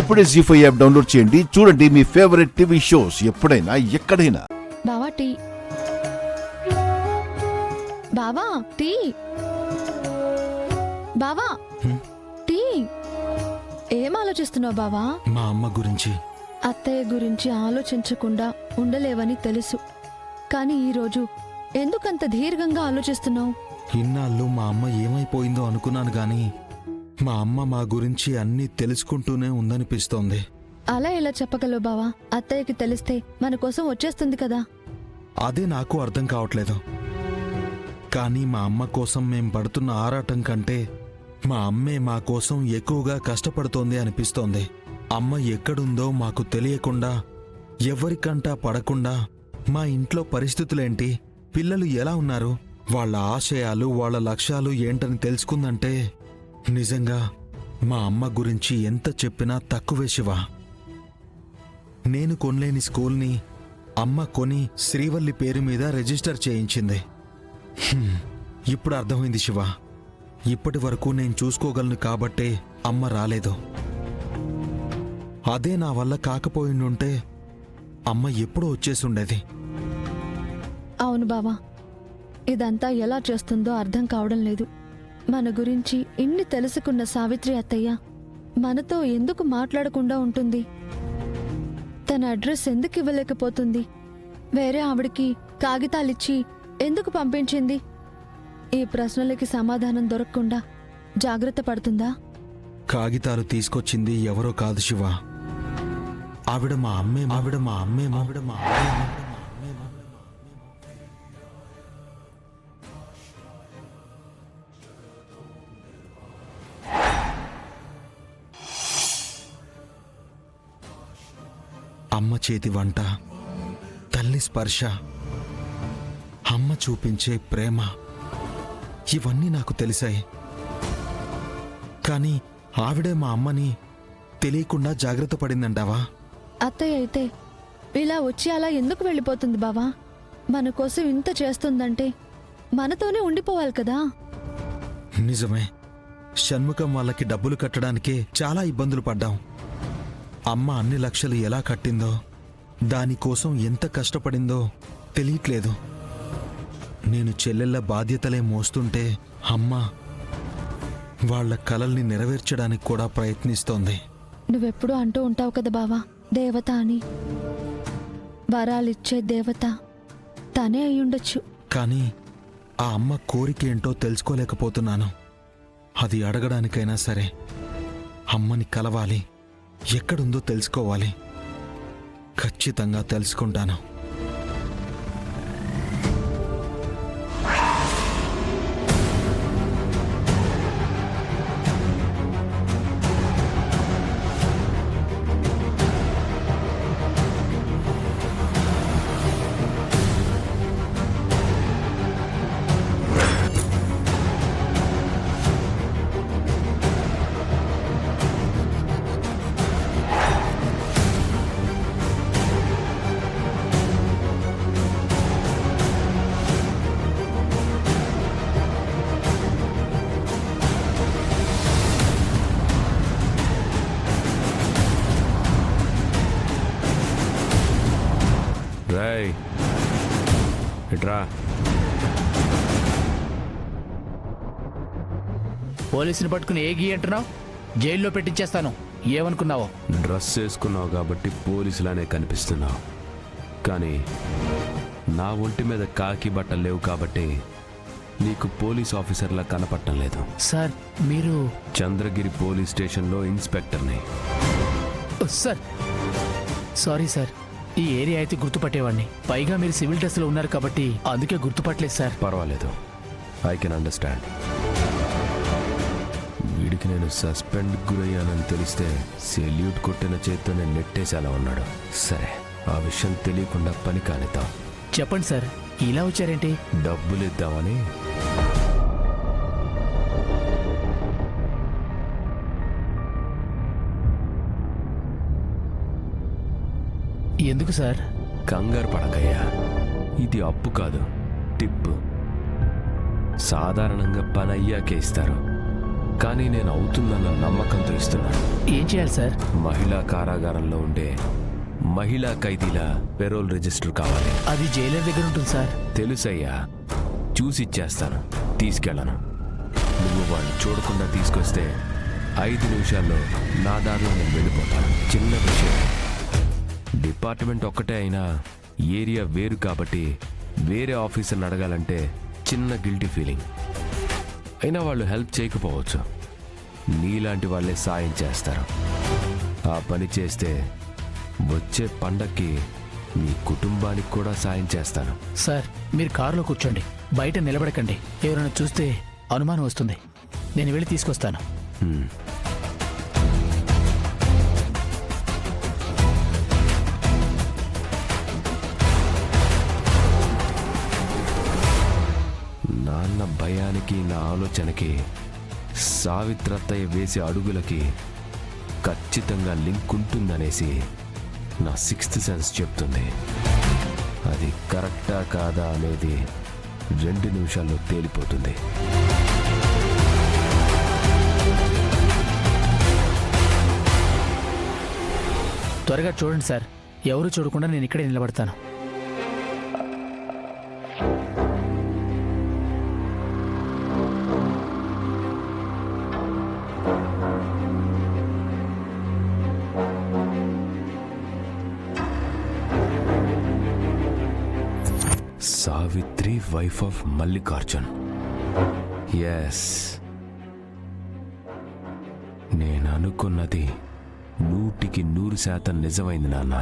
ఇప్పుడే జీ5 app download చేయండి. చూడండి మీ ఫేవరెట్ టీవీ షోస్ ఎప్పుడైనా ఎక్కడైనా. బావా టీ. బావా టీ. బావా టీ. ఏం ఆలోచిస్తున్నావు బావా? మా అమ్మ గురించి. అత్తయ్య గురించి ఆలోచించకుండా ఉండలేవని తెలుసు, కానీ ఈరోజు ఎందుకంత దీర్ఘంగా ఆలోచిస్తున్నావు? ఇన్నాళ్ళు మా అమ్మ ఏమైపోయిందో అనుకున్నాను గాని మా అమ్మ మా గురించి అన్నీ తెలుసుకుంటూనే ఉందనిపిస్తోంది. అలా ఎలా చెప్పగలవు బావా? అత్తయ్యకి తెలిస్తే మన కోసం వచ్చేస్తుంది కదా. అదే నాకు అర్థం కావట్లేదు. కానీ మా అమ్మ కోసం మేం పడుతున్న ఆరాటం కంటే మా అమ్మే మా కోసం ఎక్కువగా కష్టపడుతోంది అనిపిస్తోంది. అమ్మ ఎక్కడుందో మాకు తెలియకుండా, ఎవరికంటా పడకుండా మా ఇంట్లో పరిస్థితులేంటి, పిల్లలు ఎలా ఉన్నారు, వాళ్ళ ఆశయాలు వాళ్ళ లక్ష్యాలు ఏంటని తెలుసుకుందంటే నిజంగా మా అమ్మ గురించి ఎంత చెప్పినా తక్కువే శివ. నేను కొనలేని స్కూల్ని అమ్మ కొని శ్రీవల్లి పేరు మీద రిజిస్టర్ చేయించింది. ఇప్పుడు అర్థమైంది శివ. ఇప్పటి వరకు నేను చూసుకోగలను కాబట్టే అమ్మ రాలేదు. అదే నా వల్ల కాకపోయిండుంటే అమ్మ ఎప్పుడూ వచ్చేసుండేది. అవును బావా, ఇదంతా ఎలా చేస్తుందో అర్థం కావడం లేదు. మన గురించి ఇన్ని తెలుసుకున్న సావిత్రి అత్తయ్య మనతో ఎందుకు మాట్లాడకుండా ఉంటుంది? తన అడ్రస్ ఎందుకు ఇవ్వలేకపోతుంది? వేరే ఆవిడికి కాగితాలిచ్చి ఎందుకు పంపించింది? ఈ ప్రశ్నలకి సమాధానం దొరకకుండా జాగ్రత్త పడుతుందా? కాగితాలు తీసుకొచ్చింది ఎవరో కాదు శివ. ఆవిడ మా అమ్మే. అమ్మ చేతి వంట, తల్లి స్పర్శ, అమ్మ చూపించే ప్రేమ, ఇవన్నీ నాకు తెలిసాయి. కానీ ఆవిడే మా అమ్మని తెలియకుండా జాగ్రత్త పడిందంటావా? అత్తయ్య అయితే ఇలా వచ్చి అలా ఎందుకు వెళ్ళిపోతుంది బావా? మన కోసం ఇంత చేస్తుందంటే మనతోనే ఉండిపోవాలి కదా. నిజమే. షణ్ముఖం వాళ్ళకి డబ్బులు కట్టడానికే చాలా ఇబ్బందులు పడ్డాం. అమ్మ అన్ని లక్షలు ఎలా కట్టిందో, దానికోసం ఎంత కష్టపడిందో తెలియట్లేదు. నేను చెల్లెళ్ళ బాధ్యతలే మోస్తుంటే అమ్మ వాళ్ల కలల్ని నెరవేర్చడానికి కూడా ప్రయత్నిస్తోంది. నువ్వెప్పుడూ అంటూ ఉంటావు కదా బావా, దేవత అని. వరాలిచ్చే దేవత తనే అయ్యుండొచ్చు. కానీ ఆ అమ్మ కోరికేంటో తెలుసుకోలేకపోతున్నాను. అది అడగడానికైనా సరే అమ్మని కలవాలి, ఎక్కడుందో తెలుసుకోవాలి. ఖచ్చితంగా తెలుసుకుంటాను. రాయ్ ఇట్రా. పోలీసుని పట్టుకుని ఏ గీ అంటున్నావు? జైల్లో పెట్టించేస్తాను. ఏమనుకున్నావో? డ్రెస్ వేసుకున్నావు కాబట్టి పోలీసులానే కనిపిస్తున్నావు, కానీ నా ఒంటి మీద కాకి బట్టలు లేవు కాబట్టి నీకు పోలీస్ ఆఫీసర్లా కనపడటం లేదు. సార్ మీరు? చంద్రగిరి పోలీస్ స్టేషన్లో ఇన్స్పెక్టర్ని. సార్ సారీ సార్, ఈ ఏరియా అయితే గుర్తుపట్టేవాడిని. పైగా మీరు సివిల్ డ్రెస్లో ఉన్నారు కాబట్టి అందుకే గుర్తుపట్టలేదు సార్. పర్వాలేదు, ఐ కెన్ అండర్స్టాండ్. వీడికి నేను సస్పెండ్ గురయ్యానని తెలిస్తే సెల్యూట్ కొట్టిన చేత్తోనే నెట్టేసేలా ఉన్నాడు. సరే, ఆ విషయం తెలియకుండా పని కానిద్దాం. చెప్పండి సార్, ఇలా వచ్చారేంటి? డబ్బులు ఇద్దామని. ఎందుకు సార్? కంగారు పడకయ్యా, ఇది అప్పు కాదు, టిప్పు. సాధారణంగా పని అయ్యాకే ఇస్తారు. కానీ నేను అవుతుందన్న నమ్మకంతో ఇస్తున్నాను. ఏం చేయాలి సార్? మహిళా కారాగారంలో ఉండే మహిళా ఖైదీల పెరోల్ రిజిస్టర్ కావాలి. అది జైలర్ దగ్గర ఉంటుంది సార్. తెలుసయ్యా, చూసిచ్చేస్తాను, తీసుకెళ్ళను. నువ్వు వాళ్ళు చూడకుండా తీసుకొస్తే 5 నిమిషాల్లో నా దారిలో నేను వెళ్ళిపోతాను. చిన్న విషయం, డిపార్ట్మెంట్ ఒక్కటే అయినా ఏరియా వేరు కాబట్టి వేరే ఆఫీసర్ని అడగాలంటే చిన్న గిల్టీ ఫీలింగ్. అయినా వాళ్ళు హెల్ప్ చేయకపోవచ్చు, నీలాంటి వాళ్ళే సాయం చేస్తారు. ఆ పని చేస్తే వచ్చే పండక్కి మీ కుటుంబానికి కూడా సాయం చేస్తాను. సార్, మీరు కారులో కూర్చోండి, బయట నిలబడకండి. ఎవరైనా చూస్తే అనుమానం వస్తుంది. నేను వెళ్ళి తీసుకొస్తాను. నాన్న భయానికి నా ఆలోచనకి సావిత్రత్తయ్య వేసే అడుగులకి ఖచ్చితంగా లింక్ ఉంటుందనేసి నా 6th సెన్స్ చెప్తుంది. అది కరెక్టా కాదా అనేది 2 నిమిషాల్లో తేలిపోతుంది. త్వరగా చూడండి సార్, ఎవరు చూడకుండా నేను ఇక్కడే నిలబడతాను. Savitri, wife of Mallikarjun. Yes, నేను అనుకున్నది 100% నిజమైంది నాన్న.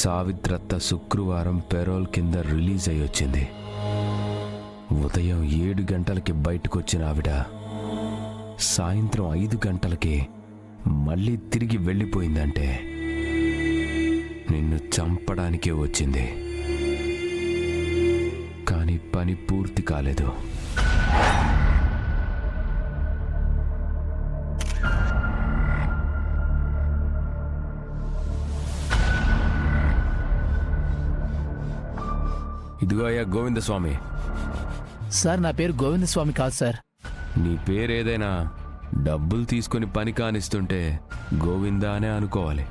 సావిత్రత్త శుక్రవారం పెరోల్ కింద రిలీజ్ అయ్యి వచ్చింది. ఉదయం 7 గంటలకి బయటకు వచ్చిన ఆవిడ సాయంత్రం 5 గంటలకి మళ్ళీ తిరిగి వెళ్ళిపోయిందంటే నిన్ను చంపడానికే వచ్చింది. కానీ పని పూర్తి కాలేదు. ఇదిగో అయ్యా గోవిందస్వామి. సార్, నా పేరు గోవిందస్వామి కాదు సార్. నీ పేరేదైనా డబ్బులు తీసుకొని పని కానిస్తుంటే గోవిందా అనే అనుకోవాలి.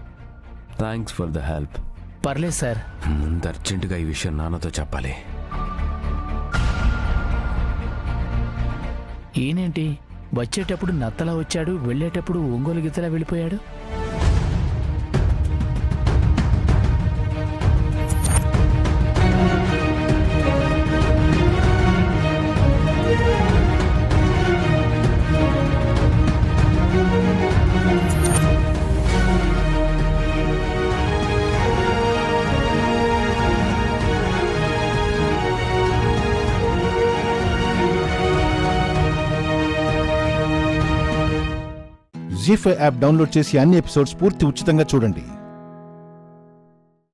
Thanks for the help. పర్లేదు సార్. ముందు అర్జెంటుగా ఈ విషయం నాన్నతో చెప్పాలి. ఈయనేంటి వచ్చేటప్పుడు నత్తలా వచ్చాడు, వెళ్ళేటప్పుడు ఒంగోలు గిత్తలా వెళ్ళిపోయాడు? జీ5 యాప్ డౌన్లోడ్ చేసి అన్ని ఎపిసోడ్స్ పూర్తి ఉచితంగా చూడండి.